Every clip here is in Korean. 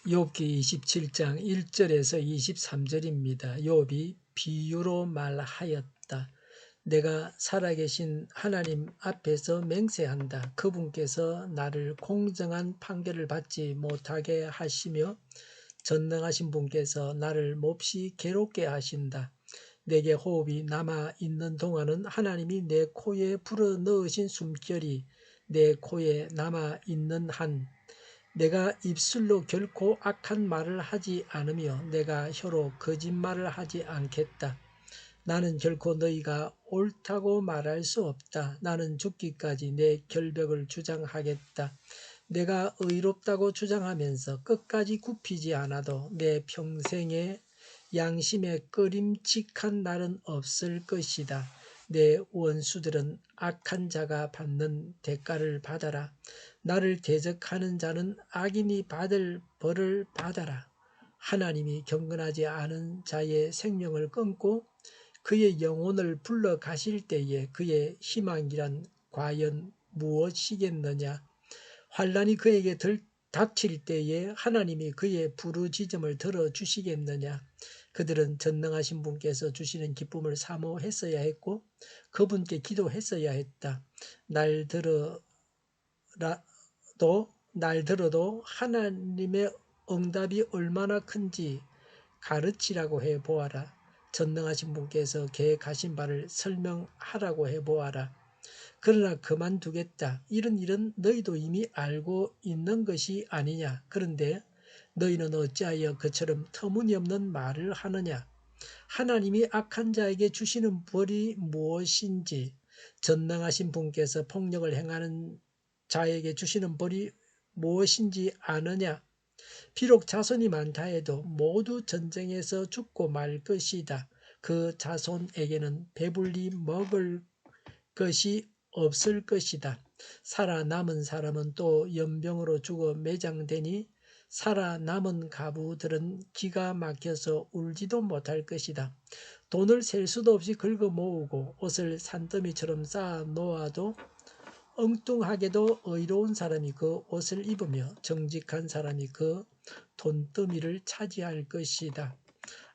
욥기 27장 1절에서 23절입니다. 욥이 비유로 말하였다. 내가 살아계신 하나님 앞에서 맹세한다. 그분께서 나를 공정한 판결을 받지 못하게 하시며 전능하신 분께서 나를 몹시 괴롭게 하신다. 내게 호흡이 남아있는 동안은 하나님이 내 코에 불어넣으신 숨결이 내 코에 남아있는 한 내가 입술로 결코 악한 말을 하지 않으며 내가 혀로 거짓말을 하지 않겠다. 나는 결코 너희가 옳다고 말할 수 없다. 나는 죽기까지 내 결백을 주장하겠다. 내가 의롭다고 주장하면서 끝까지 굽히지 않아도 내 평생에 양심에 꺼림칙한 날은 없을 것이다. 내 원수들은 악한 자가 받는 대가를 받아라. 나를 대적하는 자는 악인이 받을 벌을 받아라. 하나님이 경건하지 않은 자의 생명을 끊고 그의 영혼을 불러 가실 때에 그의 희망이란 과연 무엇이겠느냐? 환난이 그에게 닥칠 때에 하나님이 그의 부르짖음을 들어주시겠느냐? 그들은 전능하신 분께서 주시는 기쁨을 사모했어야 했고 그분께 기도했어야 했다. 날 들어도 하나님의 응답이 얼마나 큰지 가르치라고 해보아라. 전능하신 분께서 계획하신 바를 설명하라고 해보아라. 그러나 그만두겠다. 이런 일은 너희도 이미 알고 있는 것이 아니냐. 그런데 너희는 어찌하여 그처럼 터무니없는 말을 하느냐. 하나님이 악한 자에게 주시는 벌이 무엇인지, 전능하신 분께서 폭력을 행하는 자에게 주시는 벌이 무엇인지 아느냐. 비록 자손이 많다 해도 모두 전쟁에서 죽고 말 것이다. 그 자손에게는 배불리 먹을 것이 없을 것이다. 살아남은 사람은 또 연병으로 죽어 매장되니 살아남은 가부들은 기가 막혀서 울지도 못할 것이다. 돈을 셀 수도 없이 긁어 모으고 옷을 산더미처럼 쌓아 놓아도 엉뚱하게도 의로운 사람이 그 옷을 입으며 정직한 사람이 그 돈더미를 차지할 것이다.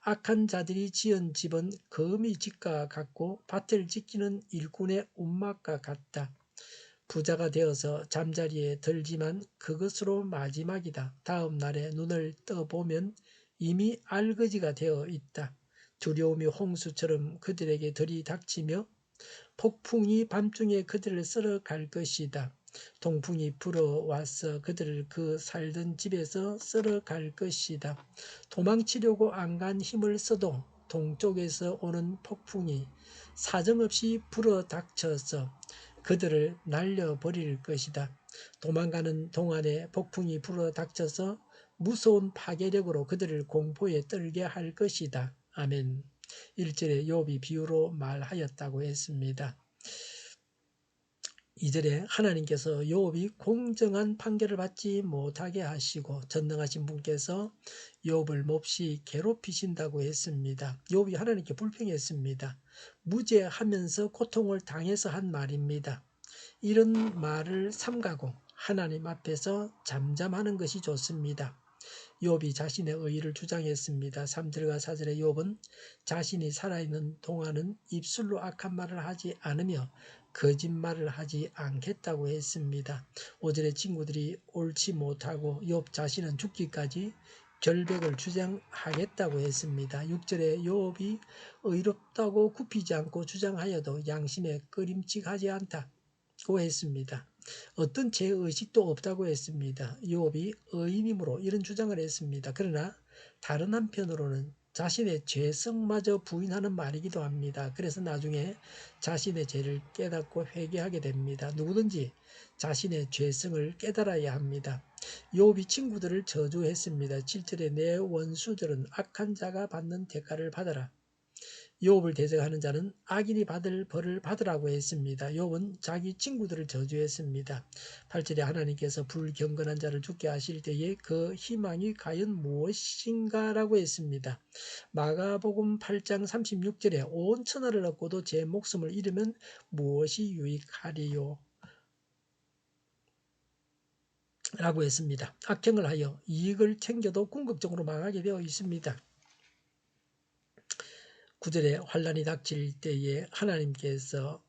악한 자들이 지은 집은 거미 집과 같고 밭을 지키는 일꾼의 움막과 같다. 부자가 되어서 잠자리에 들지만 그것으로 마지막이다. 다음 날에 눈을 떠보면 이미 알거지가 되어 있다. 두려움이 홍수처럼 그들에게 들이닥치며 폭풍이 밤중에 그들을 쓸어갈 것이다. 동풍이 불어와서 그들을 그 살던 집에서 쓸어갈 것이다. 도망치려고 안간 힘을 써도 동쪽에서 오는 폭풍이 사정없이 불어닥쳐서 그들을 날려버릴 것이다. 도망가는 동안에 폭풍이 불어닥쳐서 무서운 파괴력으로 그들을 공포에 떨게 할 것이다. 아멘. 1절에 욥이 비유로 말하였다고 했습니다. 2절에 하나님께서 욥이 공정한 판결을 받지 못하게 하시고 전능하신 분께서 욥을 몹시 괴롭히신다고 했습니다. 욥이 하나님께 불평했습니다. 무죄하면서 고통을 당해서 한 말입니다. 이런 말을 삼가고 하나님 앞에서 잠잠하는 것이 좋습니다. 욥이 자신의 의의를 주장했습니다. 3절과 4절의 욥은 자신이 살아있는 동안은 입술로 악한 말을 하지 않으며 거짓말을 하지 않겠다고 했습니다. 5절의 친구들이 옳지 못하고 욥 자신은 죽기까지 결백을 주장하겠다고 했습니다. 6절에 욥이 의롭다고 굽히지 않고 주장하여도 양심에 꺼림칙하지 않다고 했습니다. 어떤 죄의식도 없다고 했습니다. 욥이 의인이므로 이런 주장을 했습니다. 그러나 다른 한편으로는 자신의 죄성마저 부인하는 말이기도 합니다. 그래서 나중에 자신의 죄를 깨닫고 회개하게 됩니다. 누구든지 자신의 죄성을 깨달아야 합니다. 욥이 친구들을 저주했습니다. 7절에 내 원수들은 악한 자가 받는 대가를 받아라. 욥을 대적하는 자는 악인이 받을 벌을 받으라고 했습니다. 욥은 자기 친구들을 저주했습니다. 8절에 하나님께서 불경건한 자를 죽게 하실 때에 그 희망이 과연 무엇인가라고 했습니다. 마가복음 8장 36절에 온 천하를 얻고도 제 목숨을 잃으면 무엇이 유익하리요. 라고 했습니다. 악행을 하여 이익을 챙겨도 궁극적으로 망하게 되어 있습니다. 9절에 환란이 닥칠 때에 하나님께서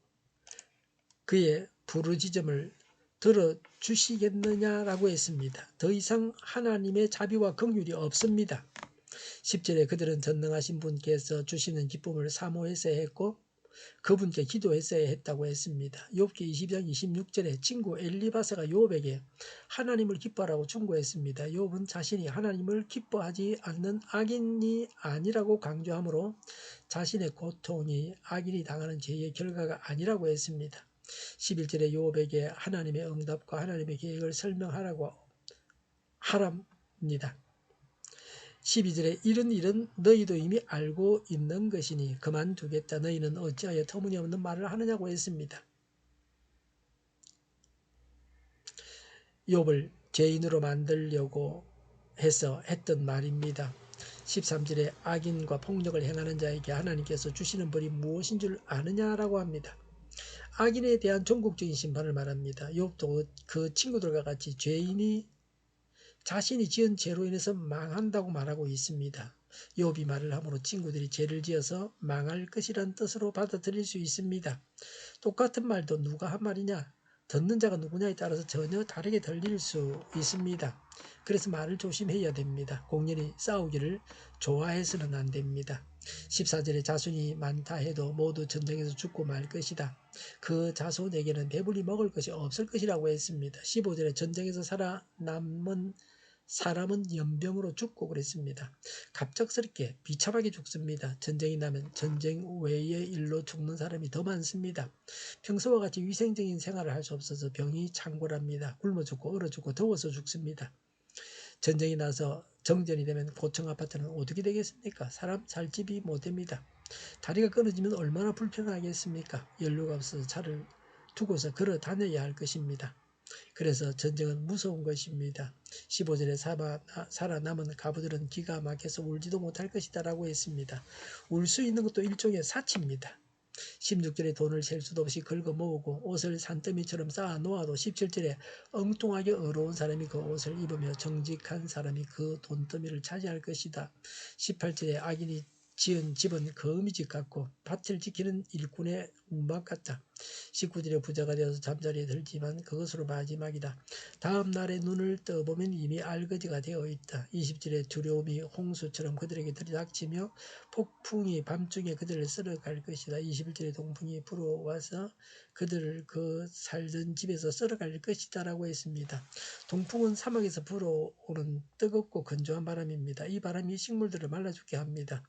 그의 부르짖음을 들어주시겠느냐라고 했습니다. 더 이상 하나님의 자비와 긍휼이 없습니다. 10절에 그들은 전능하신 분께서 주시는 기쁨을 사모했어야 했고 그분께 기도했어야 했다고 했습니다. 욥기 20장 26절에 친구 엘리바사가 욥에게 하나님을 기뻐하라고 충고했습니다. 욥은 자신이 하나님을 기뻐하지 않는 악인이 아니라고 강조하므로 자신의 고통이 악인이 당하는 죄의 결과가 아니라고 했습니다. 11절에 욥에게 하나님의 응답과 하나님의 계획을 설명하라고 하랍니다. 12절에 이런 일은 너희도 이미 알고 있는 것이니 그만두겠다. 너희는 어찌하여 터무니없는 말을 하느냐고 했습니다. 욥을 죄인으로 만들려고 해서 했던 말입니다. 13절에 악인과 폭력을 행하는 자에게 하나님께서 주시는 벌이 무엇인 줄 아느냐라고 합니다. 악인에 대한 전국적인 심판을 말합니다. 욥도 그 친구들과 같이 죄인이 자신이 지은 죄로 인해서 망한다고 말하고 있습니다. 욥이 말을 함으로 친구들이 죄를 지어서 망할 것이란 뜻으로 받아들일 수 있습니다. 똑같은 말도 누가 한 말이냐? 듣는 자가 누구냐에 따라서 전혀 다르게 들릴 수 있습니다. 그래서 말을 조심해야 됩니다. 공연히 싸우기를 좋아해서는 안 됩니다. 14절에 자손이 많다 해도 모두 전쟁에서 죽고 말 것이다. 그 자손에게는 배불리 먹을 것이 없을 것이라고 했습니다. 15절에 전쟁에서 살아남은 사람은 연병으로 죽고 그랬습니다. 갑작스럽게 비참하게 죽습니다. 전쟁이 나면 전쟁 외의 일로 죽는 사람이 더 많습니다. 평소와 같이 위생적인 생활을 할 수 없어서 병이 창궐합니다. 굶어 죽고 얼어 죽고 더워서 죽습니다. 전쟁이 나서 정전이 되면 고층 아파트는 어떻게 되겠습니까? 사람 살 집이 못 됩니다. 다리가 끊어지면 얼마나 불편하겠습니까? 연료가 없어서 차를 두고서 걸어 다녀야 할 것입니다. 그래서 전쟁은 무서운 것입니다. 15절에 살아남은 가부들은 기가 막혀서 울지도 못할 것이다 라고 했습니다. 울 수 있는 것도 일종의 사치입니다. 16절에 돈을 셀 수도 없이 긁어 모으고 옷을 산더미처럼 쌓아 놓아도 17절에 엉뚱하게 어려운 사람이 그 옷을 입으며 정직한 사람이 그 돈더미를 차지할 것이다. 18절에 악인이 지은 집은 거미집 같고 밭을 지키는 일꾼의 운박 같다. 19절에 부자가 되어서 잠자리에 들지만 그것으로 마지막이다. 다음 날에 눈을 떠보면 이미 알거지가 되어 있다. 20절에 두려움이 홍수처럼 그들에게 들이닥치며 폭풍이 밤중에 그들을 쓸어갈 것이다. 21절에 동풍이 불어와서 그들을 그 살던 집에서 쓸어갈 것이다 라고 했습니다. 동풍은 사막에서 불어오는 뜨겁고 건조한 바람입니다. 이 바람이 식물들을 말라 죽게 합니다.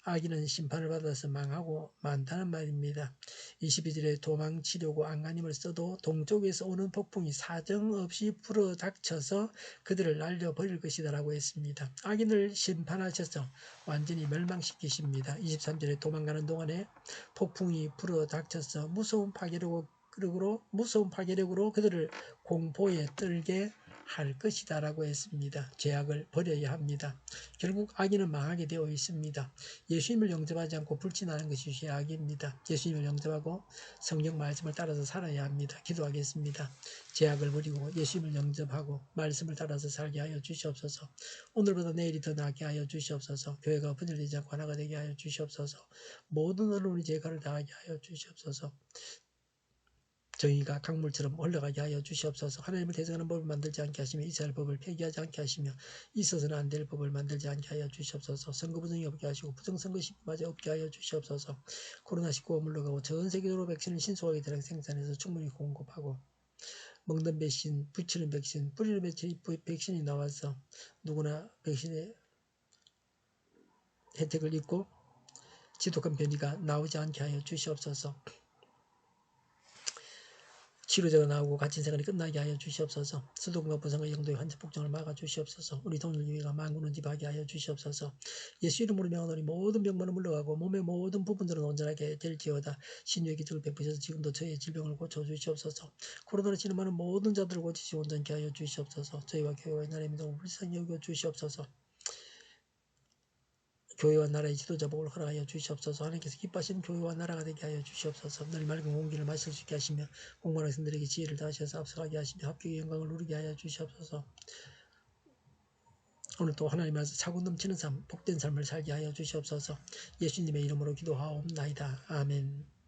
악인은 심판을 받아서 망하고 많다는 말입니다. 22절에 도망치려고 안간힘을 써도 동쪽에서 오는 폭풍이 사정없이 불어닥쳐서 그들을 날려버릴 것이다 라고 했습니다. 악인을 심판하셔서 완전히 멸망시키십니다. 23절에 도망가는 동안에 폭풍이 불어닥쳐서 무서운 파괴력으로 그들을 공포에 떨게 할 것이다 라고 했습니다. 죄악을 버려야 합니다. 결국 악인은 망하게 되어 있습니다. 예수님을 영접하지 않고 불신하는 것이 죄악입니다. 예수님을 영접하고 성경 말씀을 따라서 살아야 합니다. 기도하겠습니다. 죄악을 버리고 예수님을 영접하고 말씀을 따라서 살게 하여 주시옵소서. 오늘보다 내일이 더 나게 하여 주시옵소서. 교회가 분열되지 않고 하나가 되게 하여 주시옵소서. 모든 언론이 죄가를 당하게 하여 주시옵소서. 정의가 강물처럼 흘러가게 하여 주시옵소서. 하나님을 대적하는 법을 만들지 않게 하시며 이스라엘 법을 폐기하지 않게 하시며 있어서는 안 될 법을 만들지 않게 하여 주시옵소서. 선거 부정이 없게 하시고 부정선거 시비마저 없게 하여 주시옵소서. 코로나19가 물러가고 전 세계적으로 백신을 신속하게 대량 생산해서 충분히 공급하고 먹는 백신, 붙이는 백신, 뿌리는 백신이 나와서 누구나 백신의 혜택을 입고 지독한 변이가 나오지 않게 하여 주시옵소서. 치료제가 나오고 갇힌 생활이 끝나게 하여 주시옵소서. 수도금과 부상과 영도의 환자 폭정을 막아 주시옵소서. 우리 돈을 위해가 만군을 집하게 하여 주시옵소서. 예수 이름으로 명하노니 모든 병만은 물러가고 몸의 모든 부분들은 온전하게 될지어다. 신유의 기적을 베푸셔서 지금도 저희의 질병을 고쳐 주시옵소서. 코로나로 진행하는 모든 자들을 고치시 온전케 하여 주시옵소서. 저희와 교회와 나라의 민족을 불쌍히 여겨 주시옵소서. 교회와 나라의 지도자 복을 허락하여 주시옵소서. 하나님께서 기뻐하시는 교회와 나라가 되게 하여 주시옵소서. 늘 맑은 공기를 마실 수 있게 하시며 공부하는 학생들에게 지혜를 다하셔서 앞서가게 하시며 합격의 영광을 누리게 하여 주시옵소서. 오늘 또 하나님 안에서 차고 넘치는 삶, 복된 삶을 살게 하여 주시옵소서. 예수님의 이름으로 기도하옵나이다. 아멘.